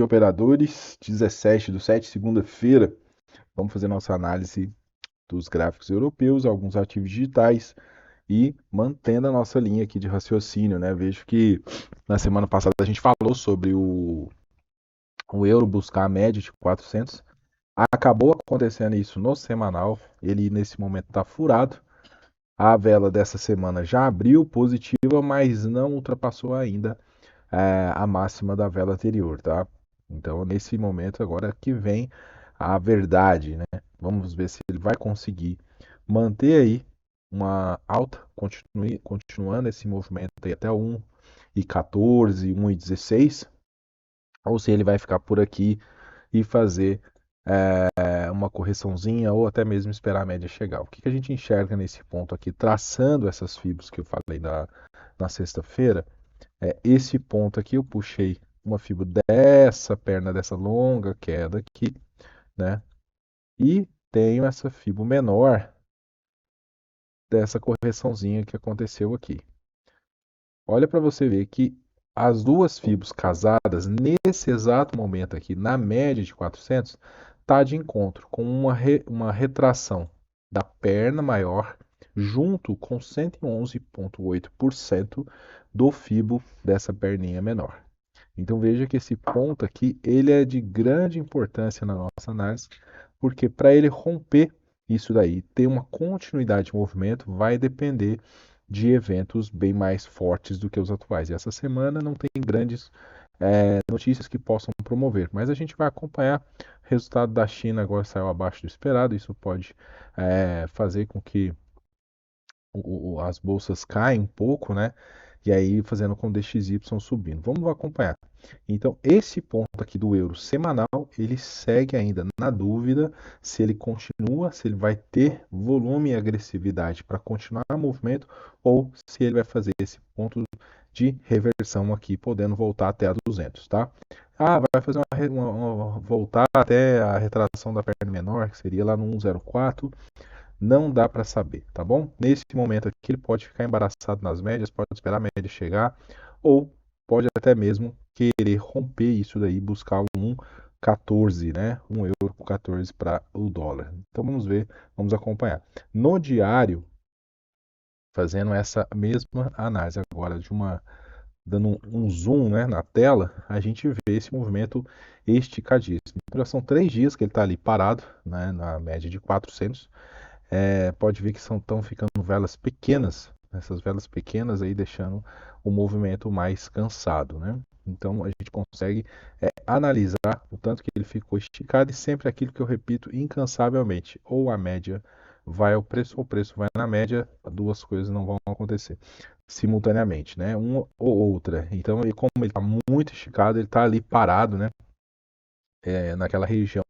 Operadores, 17/7, segunda-feira. Vamos fazer nossa análise dos gráficos europeus, alguns ativos digitais e mantendo a nossa linha aqui de raciocínio, né? Vejo que na semana passada a gente falou sobre o euro buscar a média de 400. Acabou acontecendo isso no semanal. Ele nesse momento está furado. A vela dessa semana já abriu positiva, mas não ultrapassou ainda a máxima da vela anterior, tá? Então, nesse momento agora que vem a verdade, né? Vamos ver se ele vai conseguir manter aí uma alta, continuando esse movimento aí até o 1,14, 1,16, ou se ele vai ficar por aqui e fazer uma correçãozinha ou até mesmo esperar a média chegar. O que que a gente enxerga nesse ponto aqui, traçando essas fibras que eu falei na sexta-feira? Esse ponto aqui eu puxei uma fibra dessa perna, dessa longa queda aqui, né? E tenho essa fibra menor dessa correçãozinha que aconteceu aqui. Olha para você ver que as duas fibras casadas, nesse exato momento aqui, na média de 400, está de encontro com uma retração da perna maior junto com 111,8% do fibo dessa perninha menor. Então veja que esse ponto aqui, ele é de grande importância na nossa análise, porque para ele romper isso daí, ter uma continuidade de movimento, vai depender de eventos bem mais fortes do que os atuais. E essa semana não tem grandes notícias que possam promover, mas a gente vai acompanhar. O resultado da China agora saiu abaixo do esperado, isso pode fazer com que as bolsas caem um pouco, né? E aí fazendo com o DXY subindo. Vamos acompanhar. Então, esse ponto aqui do euro semanal, ele segue ainda na dúvida se ele continua, se ele vai ter volume e agressividade para continuar o movimento ou se ele vai fazer esse ponto de reversão aqui, podendo voltar até a 200, tá? Ah, vai fazer voltar até a retração da perna menor, que seria lá no 1,04. Não dá para saber, tá bom? Nesse momento aqui ele pode ficar embaraçado nas médias, pode esperar a média chegar, ou pode até mesmo querer romper isso daí, buscar um 14, né? 1 euro por 14 para o dólar. Então vamos ver, vamos acompanhar. No diário, fazendo essa mesma análise agora dando um zoom, né, na tela, a gente vê esse movimento esticadíssimo. Então, já são 3 dias que ele está ali parado, né, na média de 400. Pode ver que estão ficando velas pequenas, essas velas pequenas aí deixando o movimento mais cansado, né? Então a gente consegue analisar o tanto que ele ficou esticado e sempre aquilo que eu repito incansavelmente, ou a média vai ao preço ou o preço vai na média, duas coisas não vão acontecer simultaneamente, né? Uma ou outra. Então, como ele está muito esticado, ele está ali parado, né? Naquela região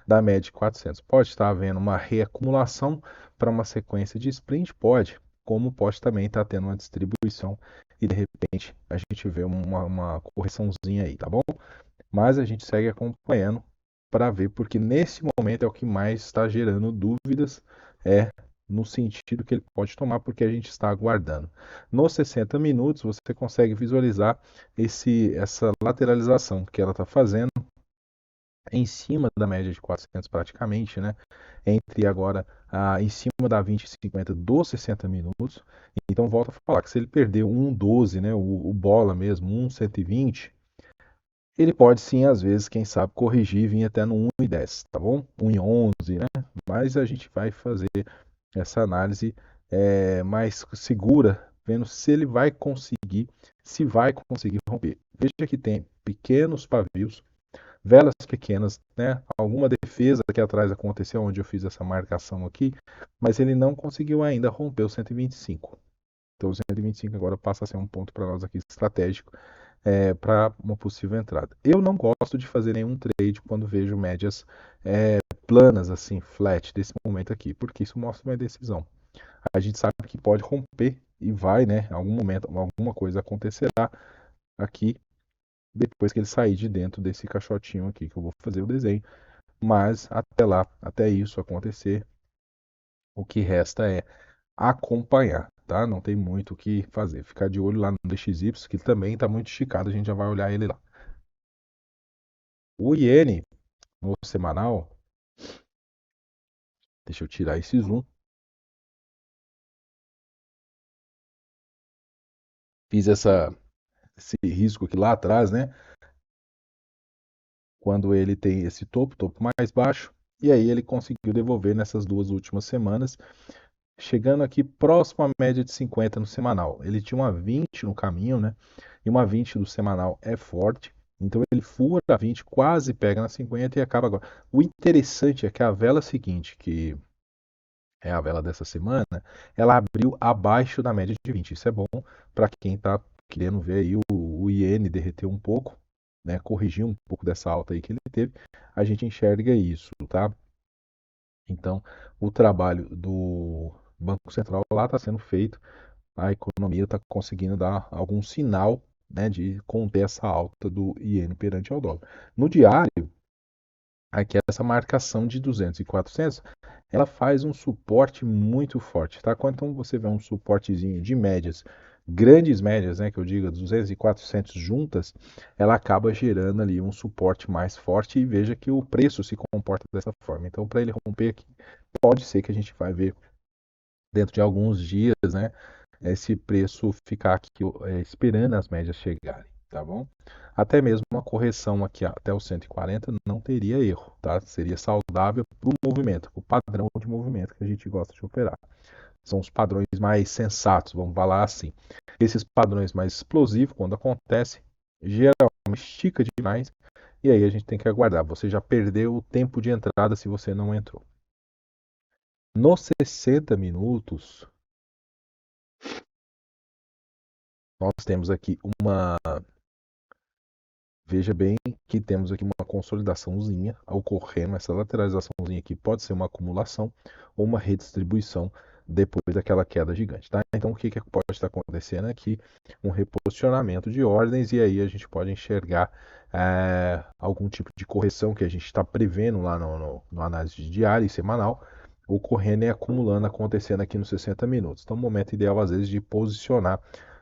da média de 400. Pode estar havendo uma reacumulação para uma sequência de sprint? Pode, como pode também estar tendo uma distribuição e de repente a gente vê uma correçãozinha aí, tá bom? Mas a gente segue acompanhando para ver, porque nesse momento é o que mais está gerando dúvidas, no sentido que ele pode tomar, porque a gente está aguardando. Nos 60 minutos você consegue visualizar essa lateralização que ela está fazendo em cima da média de 400 praticamente, né? Entre agora em cima da 20 e 50 dos 60 minutos. Então volta a falar que se ele perder 1,12, né, o bola mesmo, 1,120, ele pode sim, às vezes, quem sabe, corrigir e vir até no 1,10, tá bom? 1,11, né? Mas a gente vai fazer essa análise mais segura, vendo se ele vai conseguir, se vai conseguir romper. Veja que tem pequenos pavios, velas pequenas, né? Alguma defesa aqui atrás aconteceu onde eu fiz essa marcação aqui, mas ele não conseguiu ainda romper o 125. Então o 125 agora passa a ser um ponto para nós aqui estratégico para uma possível entrada. Eu não gosto de fazer nenhum trade quando vejo médias planas, assim, flat, desse momento aqui, porque isso mostra uma decisão. A gente sabe que pode romper e vai, né? Em algum momento, alguma coisa acontecerá aqui depois que ele sair de dentro desse caixotinho aqui que eu vou fazer o desenho. Mas até lá, até isso acontecer, o que resta é acompanhar, tá? Não tem muito o que fazer. Ficar de olho lá no DXY, que também está muito esticado, a gente já vai olhar ele lá. O iene no semanal, deixa eu tirar esse zoom, fiz esse risco aqui lá atrás, né? Quando ele tem esse topo mais baixo, e aí ele conseguiu devolver nessas duas últimas semanas, chegando aqui próximo à média de 50 no semanal. Ele tinha uma 20 no caminho, né? E uma 20 do semanal é forte. Então ele fura a 20, quase pega na 50 e acaba agora. O interessante é que a vela seguinte, que é a vela dessa semana, ela abriu abaixo da média de 20. Isso é bom para quem está querendo ver aí o iene derreter um pouco, né? Corrigir um pouco dessa alta aí que ele teve. A gente enxerga isso, tá? Então, o trabalho do Banco Central lá está sendo feito, a economia está conseguindo dar algum sinal, né, de conter essa alta do iene perante ao dólar. No diário, aqui essa marcação de 200 e 400, ela faz um suporte muito forte, tá? Quando você vê um suportezinho de médias, grandes médias, né, que eu digo 200 e 400 juntas, ela acaba gerando ali um suporte mais forte e veja que o preço se comporta dessa forma. Então, para ele romper aqui, pode ser que a gente vai ver dentro de alguns dias, né, esse preço ficar aqui esperando as médias chegarem, tá bom? Até mesmo uma correção aqui até os 140 não teria erro, tá? Seria saudável para o movimento, o padrão de movimento que a gente gosta de operar. São os padrões mais sensatos, vamos falar assim. Esses padrões mais explosivos, quando acontece, geralmente estica demais e aí a gente tem que aguardar. Você já perdeu o tempo de entrada se você não entrou. Nos 60 minutos, nós temos aqui uma. Veja bem que temos aqui uma consolidaçãozinha ocorrendo. Essa lateralizaçãozinha aqui pode ser uma acumulação ou uma redistribuição depois daquela queda gigante, tá? Então, o que que pode estar acontecendo aqui? Um reposicionamento de ordens e aí a gente pode enxergar algum tipo de correção que a gente está prevendo lá no análise diária e semanal, ocorrendo e acumulando, acontecendo aqui nos 60 minutos. Então, o momento ideal, às vezes, de posicionar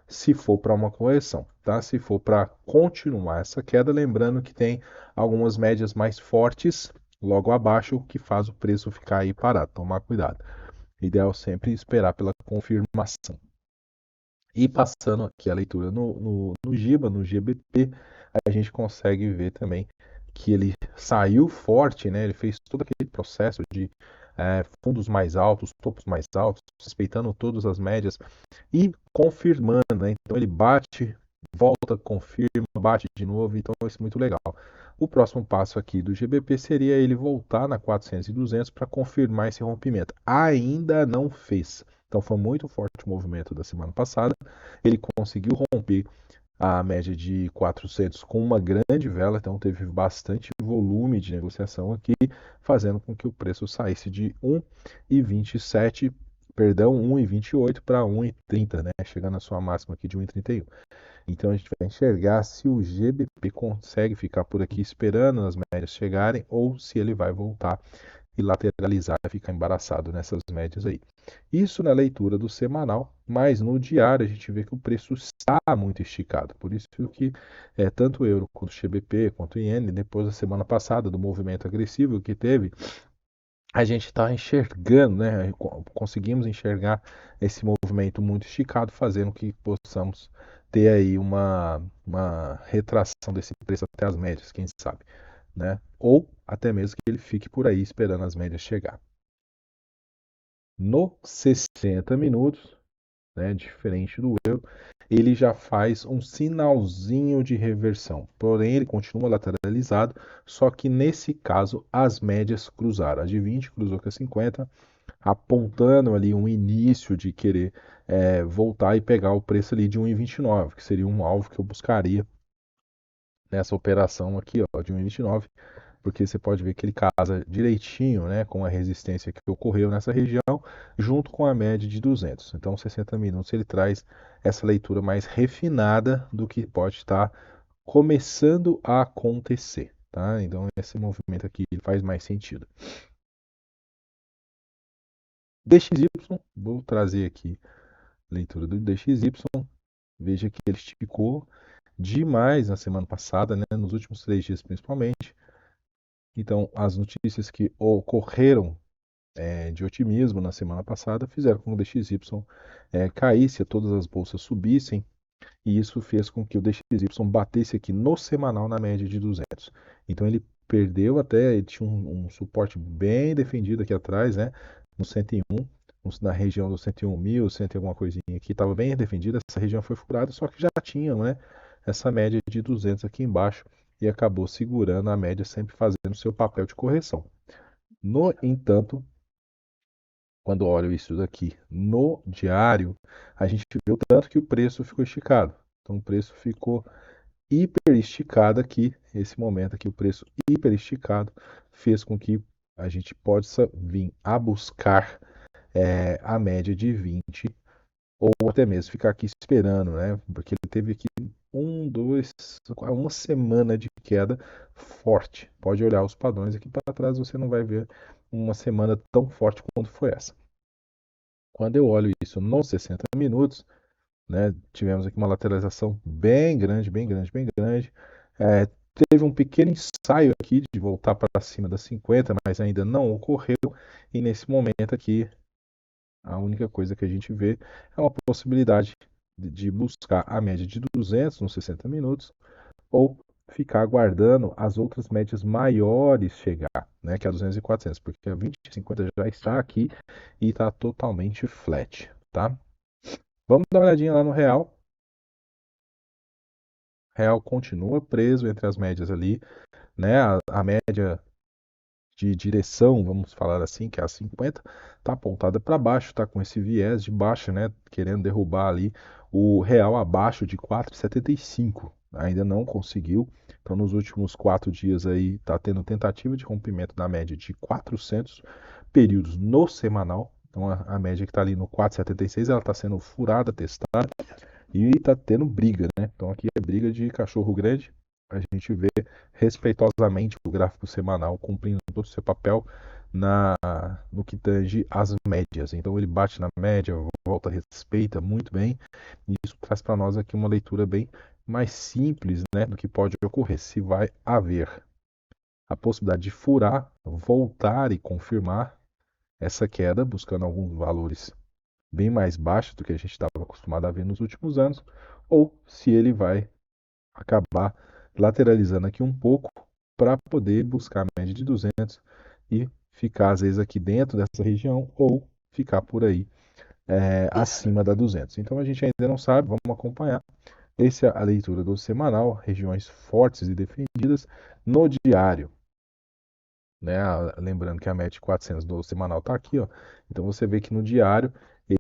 se for para uma correção, tá? Se for para continuar essa queda, lembrando que tem algumas médias mais fortes logo abaixo, que faz o preço ficar aí parado. Tomar cuidado. Ideal sempre esperar pela confirmação. E passando aqui a leitura no GIBA, no GBP, a gente consegue ver também que ele saiu forte, né? Ele fez todo aquele processo de fundos mais altos, topos mais altos, respeitando todas as médias e confirmando, né? Então ele bate, volta, confirma, bate de novo, então isso é muito legal. O próximo passo aqui do GBP seria ele voltar na 400 e 200 para confirmar esse rompimento. Ainda não fez. Então foi muito forte o movimento da semana passada. Ele conseguiu romper a média de 400 com uma grande vela, então teve bastante volume de negociação aqui, fazendo com que o preço saísse de 1,27, perdão, 1,28 para 1,30, né, chegando à sua máxima aqui de 1,31. Então a gente vai enxergar se o GBP consegue ficar por aqui esperando as médias chegarem ou se ele vai voltar e lateralizar e ficar embaraçado nessas médias aí. Isso na leitura do semanal, mas no diário a gente vê que o preço está muito esticado. Por isso que tanto o euro quanto o GBP, quanto o iene, depois da semana passada, do movimento agressivo que teve, a gente está enxergando, né? Conseguimos enxergar esse movimento muito esticado, fazendo que possamos ter aí uma retração desse preço até as médias, quem sabe, né? Ou até mesmo que ele fique por aí esperando as médias chegar. No 60 minutos, né, diferente do euro, ele já faz um sinalzinho de reversão. Porém, ele continua lateralizado, só que nesse caso as médias cruzaram. A de 20 cruzou com a 50, apontando ali um início de querer voltar e pegar o preço ali de 1,29, que seria um alvo que eu buscaria nessa operação aqui, ó, de 1,29, porque você pode ver que ele casa direitinho, né, com a resistência que ocorreu nessa região, junto com a média de 200. Então, 60 minutos ele traz essa leitura mais refinada do que pode estar começando a acontecer, tá? Então, esse movimento aqui faz mais sentido. DXY, vou trazer aqui a leitura do DXY. Veja que ele esticou demais na semana passada, né, nos últimos 3 dias principalmente. Então, as notícias que ocorreram de otimismo na semana passada fizeram com que o DXY caísse, todas as bolsas subissem, e isso fez com que o DXY batesse aqui no semanal na média de 200. Então ele perdeu até, ele tinha um suporte bem defendido aqui atrás, né, no 101, na região do 101.000, 100 e alguma coisinha aqui, estava bem defendida, essa região foi furada, só que já tinha, né, essa média de 200 aqui embaixo e acabou segurando a média, sempre fazendo seu papel de correção. No entanto, quando olho isso daqui no diário, a gente vê o tanto que o preço ficou esticado. Então o preço ficou hiper esticado aqui, esse momento aqui, o preço hiper esticado fez com que a gente possa vir a buscar a média de 20 ou até mesmo ficar aqui esperando, né? Porque ele teve aqui uma semana de queda forte. Pode olhar os padrões aqui para trás, você não vai ver uma semana tão forte quanto foi essa. Quando eu olho isso nos 60 minutos, né, tivemos aqui uma lateralização bem grande, bem grande, bem grande. É, teve um pequeno ensaio aqui de voltar para cima das 50, mas ainda não ocorreu. E nesse momento aqui, a única coisa que a gente vê é uma possibilidade de buscar a média de 200 nos 60 minutos ou ficar aguardando as outras médias maiores chegar, né, que é a 200 e 400, porque a 20 e 50 já está aqui e está totalmente flat, tá? Vamos dar uma olhadinha lá no real. Real continua preso entre as médias ali, né? A média de direção, vamos falar assim, que é a 50, está apontada para baixo, está com esse viés de baixa, né? Querendo derrubar ali o real abaixo de 4,75. Ainda não conseguiu. Então, nos últimos 4 dias aí, está tendo tentativa de rompimento da média de 400 períodos no semanal. Então, a média que está ali no 4,76, ela está sendo furada, testada. E tá tendo briga, né? Então aqui é briga de cachorro grande. A gente vê respeitosamente o gráfico semanal cumprindo todo o seu papel no que tange as médias. Então ele bate na média, volta, respeita muito bem. E isso traz para nós aqui uma leitura bem mais simples, né, do que pode ocorrer. Se vai haver a possibilidade de furar, voltar e confirmar essa queda, buscando alguns valores bem mais baixo do que a gente estava acostumado a ver nos últimos anos, ou se ele vai acabar lateralizando aqui um pouco para poder buscar a média de 200 e ficar às vezes aqui dentro dessa região ou ficar por aí acima da 200. Então a gente ainda não sabe, vamos acompanhar. Essa é a leitura do semanal, regiões fortes e defendidas no diário, né? Lembrando que a média de 400 do semanal está aqui, ó. Então você vê que no diário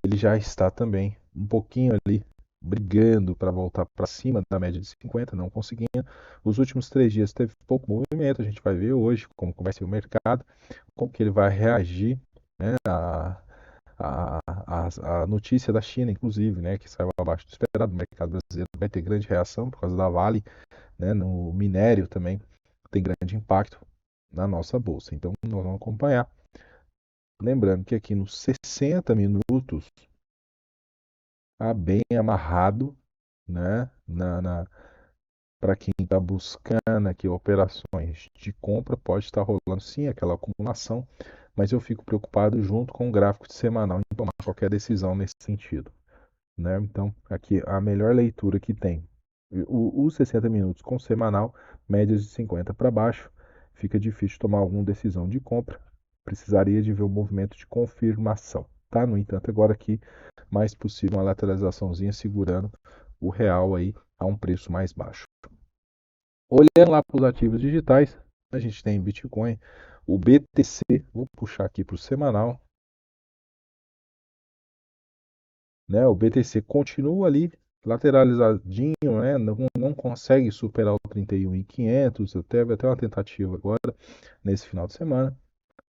ele já está também um pouquinho ali brigando para voltar para cima da média de 50, não conseguindo. Os últimos 3 dias teve pouco movimento, a gente vai ver hoje como vai ser o mercado, como que ele vai reagir, né, a notícia da China, inclusive, né, que saiu abaixo do esperado. O mercado brasileiro vai ter grande reação por causa da Vale, né, no minério também tem grande impacto na nossa bolsa. Então, nós vamos acompanhar. Lembrando que aqui nos 60 minutos, está bem amarrado, né, para quem está buscando aqui operações de compra, pode estar rolando sim aquela acumulação, mas eu fico preocupado junto com o gráfico de semanal em tomar qualquer decisão nesse sentido, né? Então, aqui a melhor leitura que tem, os 60 minutos com semanal, médias de 50 para baixo, fica difícil tomar alguma decisão de compra, precisaria de ver o movimento de confirmação, tá? No entanto, agora aqui, mais possível uma lateralizaçãozinha segurando o real aí a um preço mais baixo. Olhando lá para os ativos digitais, a gente tem Bitcoin, o BTC, vou puxar aqui para o semanal, né? O BTC continua ali lateralizadinho, né? Não consegue superar o 31.500, teve até uma tentativa agora nesse final de semana,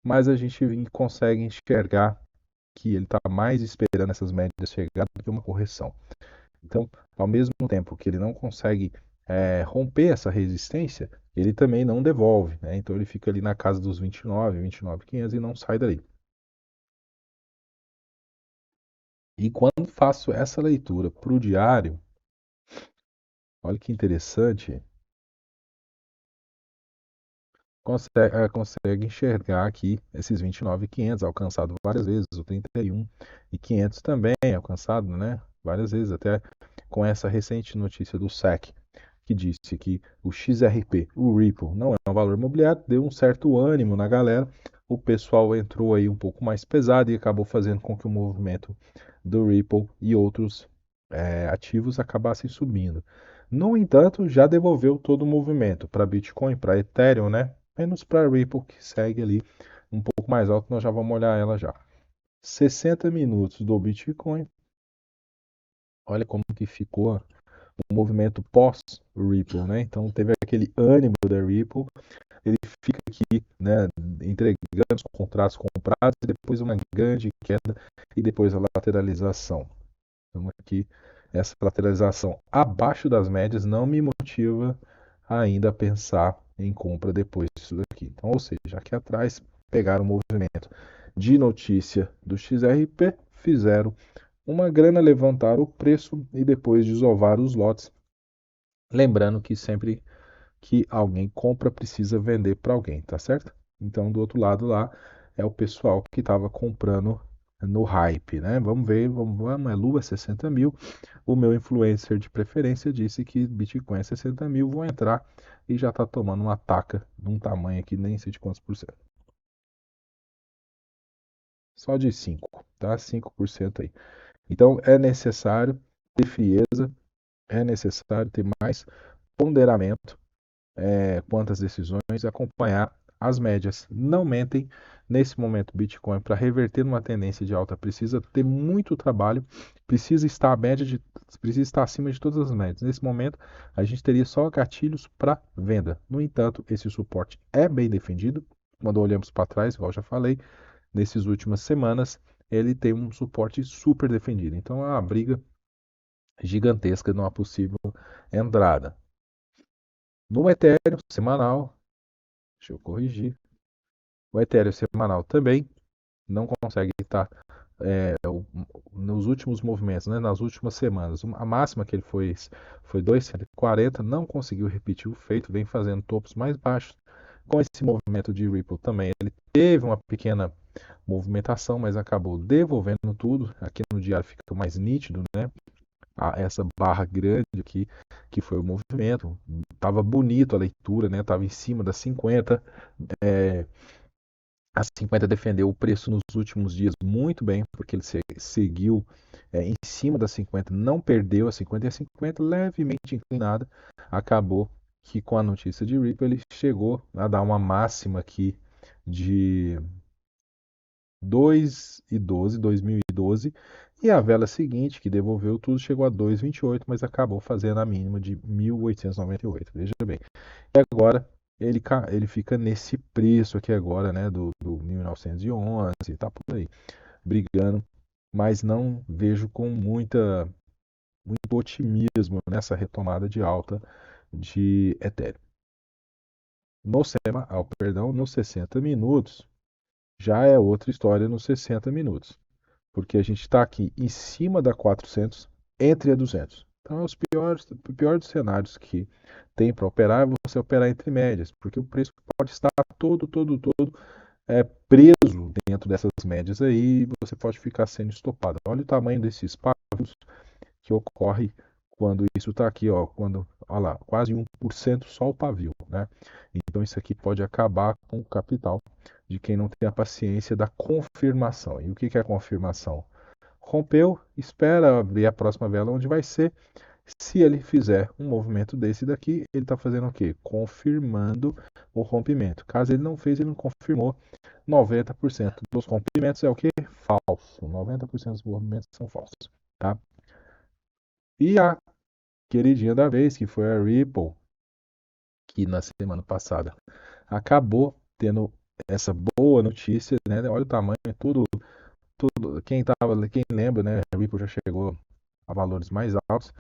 mas a gente consegue enxergar que ele está mais esperando essas médias chegar do que uma correção. Então, ao mesmo tempo que ele não consegue romper essa resistência, ele também não devolve, né? Então ele fica ali na casa dos 29, 29.500 e não sai dali. E quando faço essa leitura para o diário, olha que interessante, consegue enxergar aqui esses 29.500 alcançado várias vezes, o 31.500 também alcançado, né? Várias vezes, até com essa recente notícia do SEC, que disse que o XRP, o Ripple, não é um valor imobiliário, deu um certo ânimo na galera. O pessoal entrou aí um pouco mais pesado e acabou fazendo com que o movimento do Ripple e outros ativos acabassem subindo. No entanto, já devolveu todo o movimento para Bitcoin, para Ethereum, né? Menos para Ripple, que segue ali um pouco mais alto, nós já vamos olhar ela já. 60 minutos do Bitcoin, olha como que ficou o movimento pós-Ripple, né? Então teve aquele ânimo da Ripple, ele fica aqui, né, entregando os contratos comprados, e depois uma grande queda e depois a lateralização. Então aqui, essa lateralização abaixo das médias não me motiva ainda a pensar em compra depois disso daqui. Então, ou seja, aqui atrás pegaram o movimento de notícia do XRP, fizeram uma grana, levantaram o preço e depois desovaram os lotes. Lembrando que sempre que alguém compra, precisa vender para alguém, tá certo? Então, do outro lado lá é o pessoal que estava comprando no hype, né? Vamos ver, vamos, é Lua 60 mil. O meu influencer de preferência disse que Bitcoin é 60 mil, vou entrar e já está tomando uma taca de um tamanho aqui, nem sei de quantos por cento. Só de 5, tá? 5% aí. Então é necessário ter frieza, é necessário ter mais ponderamento quantas decisões, acompanhar as médias. Não mentem. Nesse momento, Bitcoin, para reverter uma tendência de alta, precisa ter muito trabalho, precisa estar a média de, precisa estar acima de todas as médias. Nesse momento, a gente teria só gatilhos para venda. No entanto, esse suporte é bem defendido. Quando olhamos para trás, igual já falei, nesses últimas semanas, ele tem um suporte super defendido. Então, é uma briga gigantesca numa possível entrada. No Ethereum semanal, deixa eu corrigir. O Ethereum semanal também não consegue estar nos últimos movimentos, né, nas últimas semanas. A máxima que ele foi 240, não conseguiu repetir o feito, vem fazendo topos mais baixos. Com esse movimento de Ripple também, ele teve uma pequena movimentação, mas acabou devolvendo tudo. Aqui no diário fica mais nítido, né? Essa barra grande aqui, que foi o movimento. Tava bonito a leitura, né? Tava em cima das 50. É, a 50 defendeu o preço nos últimos dias muito bem, porque ele seguiu em cima da 50, não perdeu a 50 e a 50 levemente inclinada. Acabou que com a notícia de Ripple ele chegou a dar uma máxima aqui de 2012, e a vela seguinte, que devolveu tudo, chegou a 2,28, mas acabou fazendo a mínima de 1.898. Veja bem. E agora ele fica nesse preço aqui agora, né, do 1911, tá por aí, brigando, mas não vejo com muito otimismo nessa retomada de alta de Ethereum. Nos 60 minutos, já é outra história nos 60 minutos, porque a gente está aqui em cima da 400, entre a 200. Então, é o pior dos cenários que tem para operar é você operar entre médias, porque o preço pode estar todo preso dentro dessas médias aí e você pode ficar sendo estopado. Olha o tamanho desses pavios que ocorre quando isso está aqui, ó, olha lá, quase 1% só o pavio, né? Então isso aqui pode acabar com o capital de quem não tem a paciência da confirmação. E o que é a confirmação? Rompeu, espera ver a próxima vela onde vai ser. Se ele fizer um movimento desse daqui, ele está fazendo o quê? Confirmando o rompimento. Caso ele não fez, ele não confirmou. 90% dos rompimentos é o quê? Falso. 90% dos movimentos são falsos. Tá? E a queridinha da vez, que foi a Ripple, que na semana passada acabou tendo essa boa notícia, né? Olha o tamanho, tudo. Quem lembra, né? A Ripple já chegou a valores mais altos,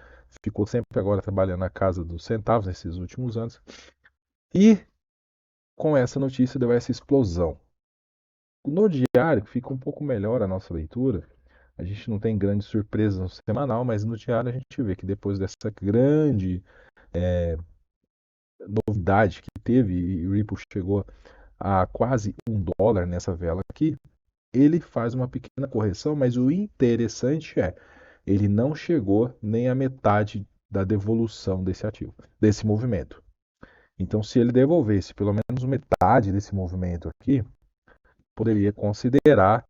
ficou sempre agora trabalhando na casa dos centavos nesses últimos anos. E com essa notícia deu essa explosão. No diário fica um pouco melhor a nossa leitura. A gente não tem grandes surpresas no semanal, mas no diário a gente vê que depois dessa grande novidade que teve, e o Ripple chegou a quase $1 nessa vela aqui, ele faz uma pequena correção, mas o interessante é, ele não chegou nem à metade da devolução desse ativo, desse movimento. Então, se ele devolvesse pelo menos metade desse movimento aqui, poderia considerar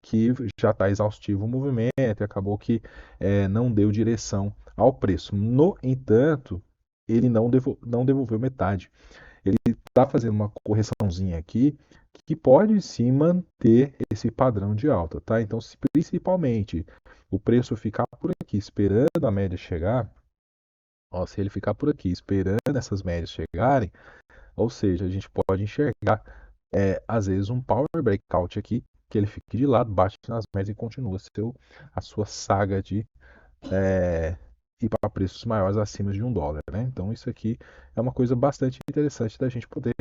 que já está exaustivo o movimento e acabou que não deu direção ao preço. No entanto, ele não devolveu metade. Ele está fazendo uma correçãozinha aqui que pode sim manter esse padrão de alta, tá? Então, se principalmente o preço ficar por aqui esperando a média chegar, ó, se ele ficar por aqui esperando essas médias chegarem, ou seja, a gente pode enxergar às vezes um power breakout aqui, que ele fique de lado, bate nas médias e continua a sua saga de é, ir para preços maiores acima de $1, né? Então isso aqui é uma coisa bastante interessante da gente poder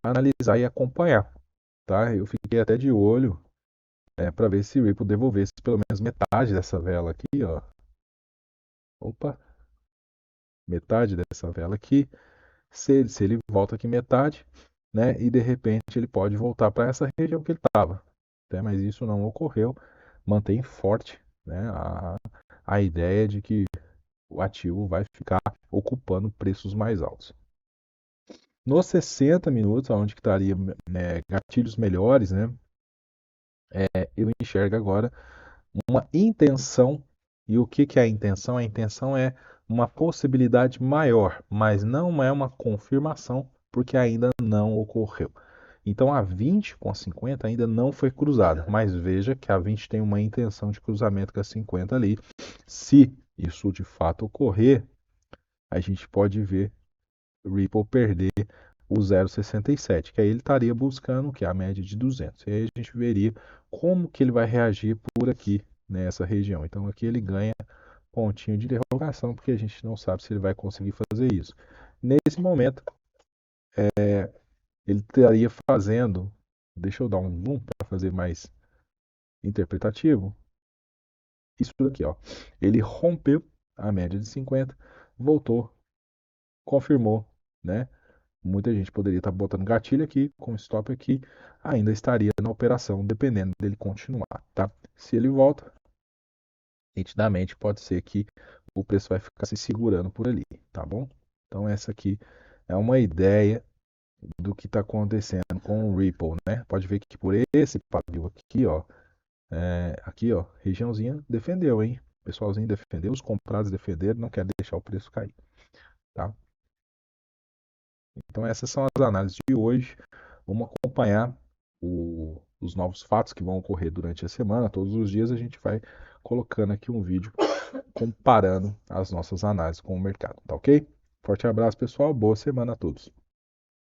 analisar e acompanhar, tá? Eu fiquei até de olho para ver se o Ripple devolvesse pelo menos metade dessa vela aqui, ó. Opa, metade dessa vela aqui. Se ele volta aqui metade, né? E de repente ele pode voltar para essa região que ele estava, né? Mas isso não ocorreu. Mantém forte, né? A ideia de que o ativo vai ficar ocupando preços mais altos. Nos 60 minutos, onde que estaria gatilhos melhores, né? Eu enxergo agora uma intenção. E o que que é a intenção? A intenção é uma possibilidade maior, mas não é uma confirmação, porque ainda não ocorreu. Então a 20 com a 50 ainda não foi cruzada, mas veja que a 20 tem uma intenção de cruzamento com a 50 ali. Se isso de fato ocorrer, a gente pode ver Ripple perder o 0,67, que aí ele estaria buscando o que? A média de 200. E aí a gente veria como que ele vai reagir por aqui nessa região. Então aqui ele ganha pontinho de derrogação, porque a gente não sabe se ele vai conseguir fazer isso. Nesse momento, ele estaria fazendo, deixa eu dar um zoom para fazer mais interpretativo, isso daqui, ó. Ele rompeu a média de 50, voltou, confirmou, né? Muita gente poderia estar botando gatilho aqui, com stop aqui, ainda estaria na operação, dependendo dele continuar, tá? Se ele volta, nitidamente pode ser que o preço vai ficar se segurando por ali, tá bom? Então essa aqui é uma ideia do que está acontecendo com o Ripple, né? Pode ver que por esse pavio aqui, ó, regiãozinha defendeu, hein? O pessoalzinho defendeu, os comprados defenderam, não quer deixar o preço cair, tá? Então essas são as análises de hoje. Vamos acompanhar os novos fatos que vão ocorrer durante a semana. Todos os dias a gente vai colocando aqui um vídeo comparando as nossas análises com o mercado, tá ok? Forte abraço, pessoal. Boa semana a todos.